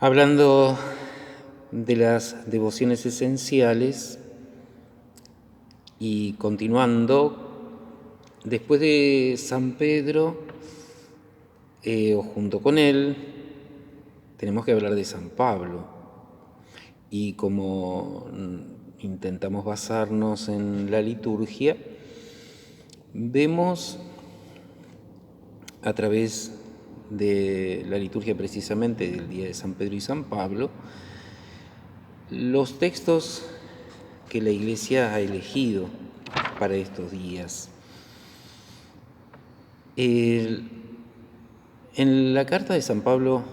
Hablando de las devociones esenciales y continuando, después de San Pedro, o junto con él, tenemos que hablar de San Pablo. Y como intentamos basarnos en la liturgia, vemos a través de la liturgia precisamente del día de San Pedro y San Pablo, los textos que la Iglesia ha elegido para estos días. En la carta de San Pablo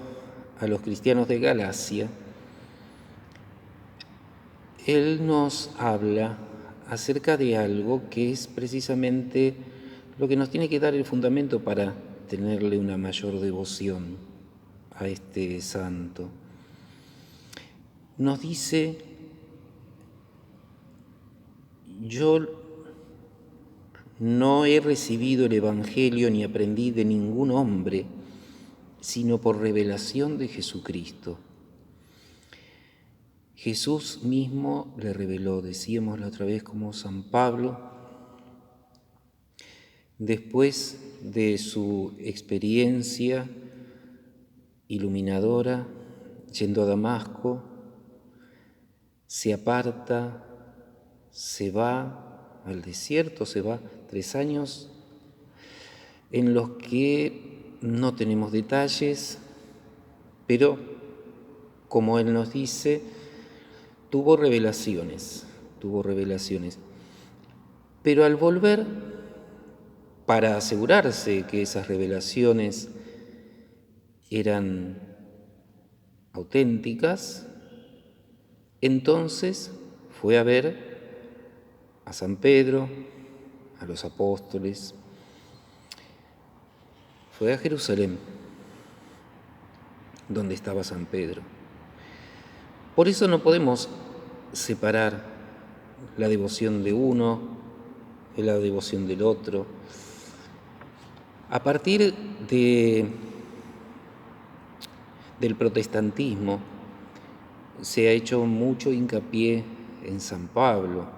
a los cristianos de Galacia, él nos habla acerca de algo que es precisamente lo que nos tiene que dar el fundamento para tenerle una mayor devoción a este santo. Nos dice: yo no he recibido el Evangelio ni aprendí de ningún hombre, sino por revelación de Jesucristo. Jesús mismo le reveló, decíamos la otra vez, como San Pablo, después de su experiencia iluminadora, yendo a Damasco, se aparta, se va al desierto, se va 3 años en los que no tenemos detalles, pero como él nos dice, tuvo revelaciones. Pero al volver, para asegurarse que esas revelaciones eran auténticas, entonces fue a ver a San Pedro, a los apóstoles, fue a Jerusalén, donde estaba San Pedro. Por eso no podemos separar la devoción de uno de la devoción del otro. A partir del protestantismo se ha hecho mucho hincapié en San Pablo,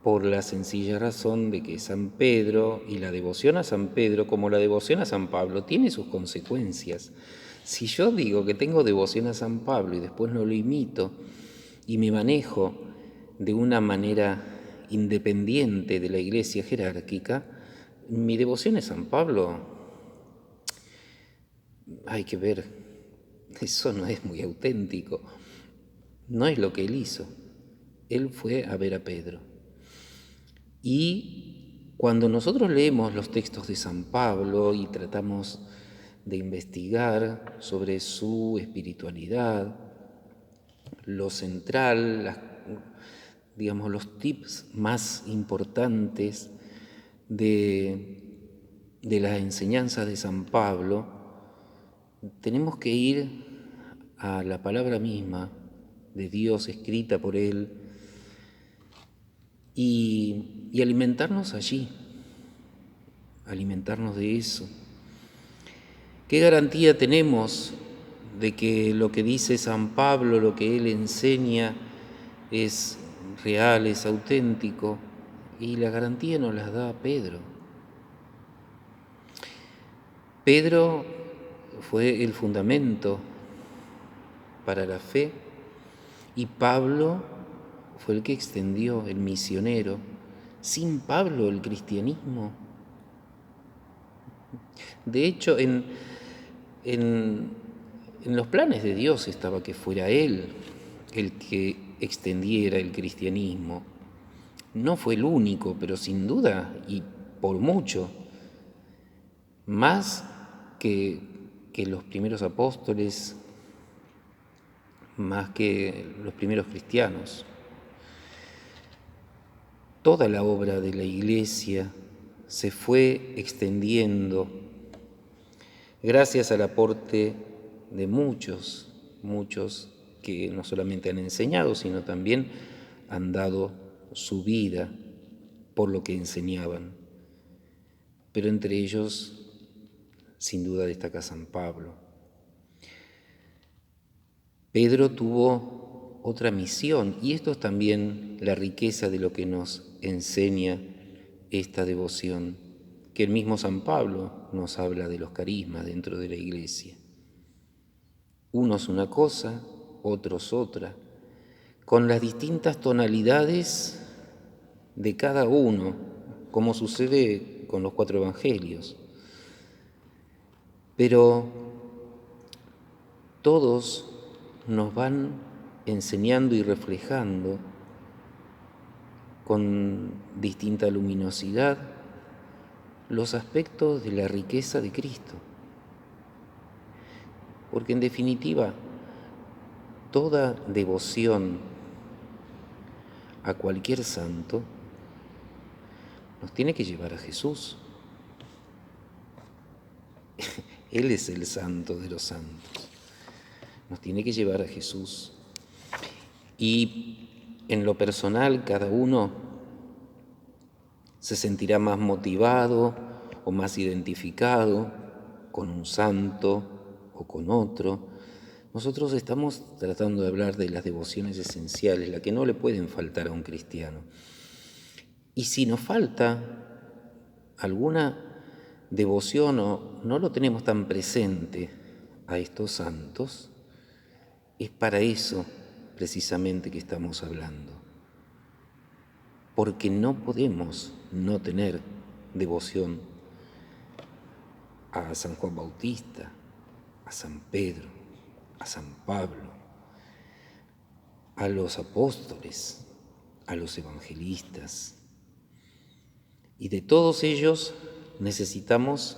por la sencilla razón de que San Pedro y la devoción a San Pedro, como la devoción a San Pablo, tiene sus consecuencias. Si yo digo que tengo devoción a San Pablo y después no lo imito y me manejo de una manera independiente de la Iglesia jerárquica, mi devoción a San Pablo, hay que ver, eso no es muy auténtico, no es lo que él hizo. Él fue a ver a Pedro. Y cuando nosotros leemos los textos de San Pablo y tratamos de investigar sobre su espiritualidad, lo central, los tips más importantes de las enseñanzas de San Pablo, tenemos que ir a la palabra misma de Dios escrita por él y alimentarnos allí, alimentarnos de eso. ¿Qué garantía tenemos de que lo que dice San Pablo, lo que él enseña, es real, es auténtico? Y la garantía nos la da Pedro. Pedro fue el fundamento para la fe y Pablo fue el que extendió, el misionero. Sin Pablo el cristianismo. De hecho, en los planes de Dios estaba que fuera Él el que extendiera el cristianismo. No fue el único, pero sin duda, y por mucho, más que los primeros apóstoles, más que los primeros cristianos. Toda la obra de la Iglesia se fue extendiendo gracias al aporte de muchos que no solamente han enseñado, sino también han dado su vida por lo que enseñaban. Pero entre ellos, sin duda, destaca San Pablo. Pedro tuvo otra misión, y esto es también la riqueza de lo que nos enseña esta devoción, que el mismo San Pablo nos habla de los carismas dentro de la Iglesia. Unos una cosa, otros otra, con las distintas tonalidades de cada uno, como sucede con los 4 evangelios. Pero todos nos van enseñando y reflejando con distinta luminosidad los aspectos de la riqueza de Cristo. Porque en definitiva, toda devoción a cualquier santo nos tiene que llevar a Jesús. Él es el santo de los santos. Nos tiene que llevar a Jesús. Y en lo personal, cada uno se sentirá más motivado o más identificado con un santo o con otro. Nosotros estamos tratando de hablar de las devociones esenciales, las que no le pueden faltar a un cristiano. Y si nos falta alguna devoción o no lo tenemos tan presente a estos santos, es para eso precisamente que estamos hablando. Porque no podemos no tener devoción a San Juan Bautista, a San Pedro, a San Pablo, a los apóstoles, a los evangelistas. Y de todos ellos necesitamos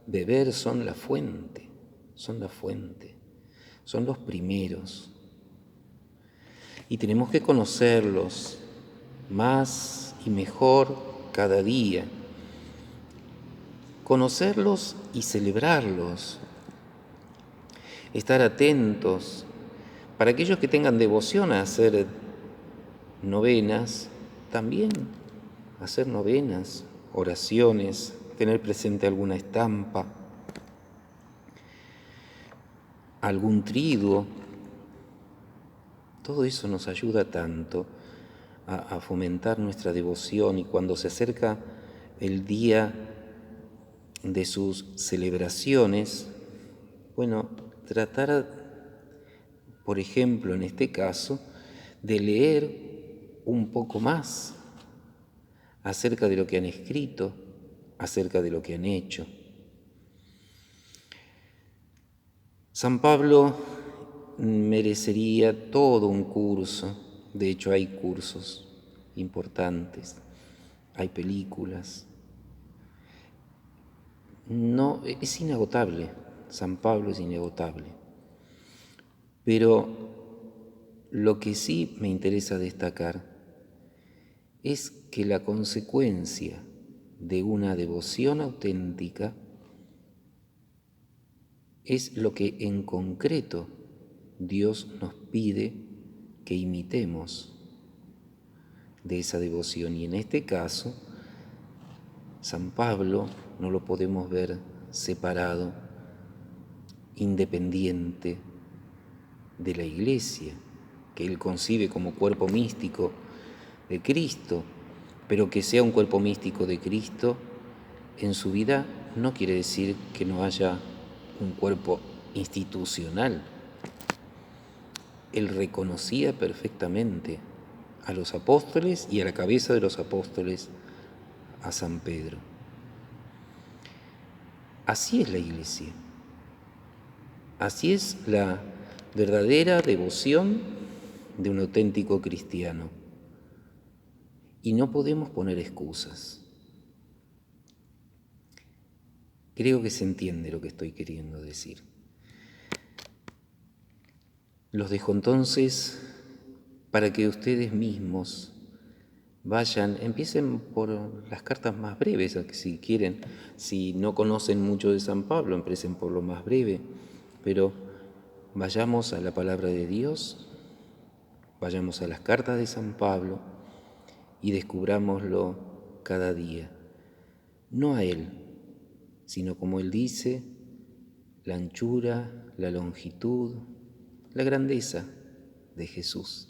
beber, son la fuente, son los primeros. Y tenemos que conocerlos más y mejor cada día. Conocerlos y celebrarlos. Estar atentos. Para aquellos que tengan devoción a hacer novenas, también hacer novenas, oraciones, tener presente alguna estampa, algún triduo. Todo eso nos ayuda tanto a fomentar nuestra devoción, y cuando se acerca el día de sus celebraciones, bueno, tratar, por ejemplo, en este caso, de leer un poco más acerca de lo que han escrito, acerca de lo que han hecho. San Pablo merecería todo un curso, de hecho hay cursos importantes, hay películas. No, es inagotable, San Pablo es inagotable. Pero lo que sí me interesa destacar es que la consecuencia de una devoción auténtica es lo que en concreto Dios nos pide que imitemos de esa devoción. Y en este caso, San Pablo no lo podemos ver separado, independiente de la Iglesia, que él concibe como cuerpo místico de Cristo, pero que sea un cuerpo místico de Cristo en su vida no quiere decir que no haya un cuerpo institucional. Él reconocía perfectamente a los apóstoles y a la cabeza de los apóstoles, a San Pedro. Así es la Iglesia. Así es la verdadera devoción de un auténtico cristiano. Y no podemos poner excusas. Creo que se entiende lo que estoy queriendo decir. Los dejo entonces para que ustedes mismos empiecen por las cartas más breves, si quieren. Si no conocen mucho de San Pablo, empiecen por lo más breve, pero vayamos a la palabra de Dios, vayamos a las cartas de San Pablo y descubrámoslo cada día. No a él, sino como él dice, la anchura, la longitud, la grandeza de Jesús.